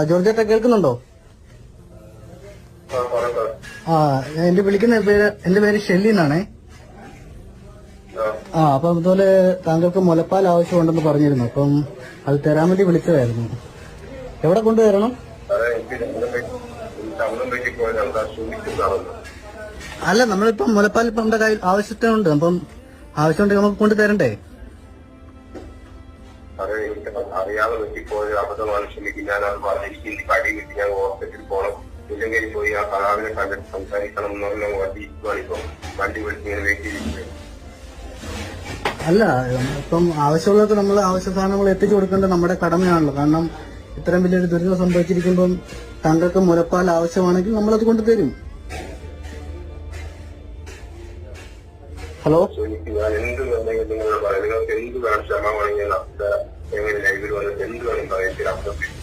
ജോർജേട്ടാ കേൾക്കുന്നുണ്ടോ? എന്റെ പേര് ഷെല്ലി എന്നാണേ. അപ്പം ഇതുപോലെ താങ്കൾക്ക് മുലപ്പാൽ ആവശ്യമുണ്ടെന്ന് പറഞ്ഞിരുന്നു. അപ്പം അത് തരാൻ വേണ്ടി വിളിച്ചതായിരുന്നു. എവിടെ കൊണ്ടുതരണം? അല്ല, നമ്മളിപ്പം മുലപ്പാൽ ഇപ്പം നമ്മുടെ കയ്യിൽ ആവശ്യത്തിനുണ്ട്. അപ്പം ആവശ്യമുണ്ടെങ്കിൽ നമുക്ക് കൊണ്ടു തരണ്ടേ? അറിയാതെ പറ്റിപ്പോയ അബദ്ധമാണ്, ക്ഷമിക്കും. ഞാൻ അത് പറഞ്ഞിരിക്കും. കടി കിട്ടി ഞാൻ ഹോസ്പിറ്റലിൽ പോകണം, ഇല്ലെങ്കിൽ പോയി ആ കലാവിനെ കണ്ടിട്ട് സംസാരിക്കണം എന്ന് പറഞ്ഞാൽ വണ്ടി വിളിച്ച് ഇങ്ങനെ വെയിറ്റ് ചെയ്തിരിക്കുന്നത്. അല്ല, ഇപ്പം ആവശ്യമുള്ളവർക്ക് നമ്മൾ ആവശ്യ സാധനങ്ങൾ എത്തിച്ചു കൊടുക്കേണ്ടത് നമ്മുടെ കടമയാണല്ലോ. കാരണം ഇത്രയും വലിയൊരു ദുരിതം സംഭവിച്ചിരിക്കുമ്പം താങ്കൾക്ക് മുലപ്പാൽ ആവശ്യമാണെങ്കിൽ നമ്മളത് കൊണ്ടുതരും. ഹലോ, ഞാൻ എന്ത് വേണമെങ്കിൽ നിങ്ങൾ പറയാം. നിങ്ങൾക്ക് എന്ത് വേണം, ക്ഷമ വേണമെങ്കിൽ എങ്ങനെ ലൈവിൽ വന്നിട്ട് എന്ത് വേണം പറയാൻ.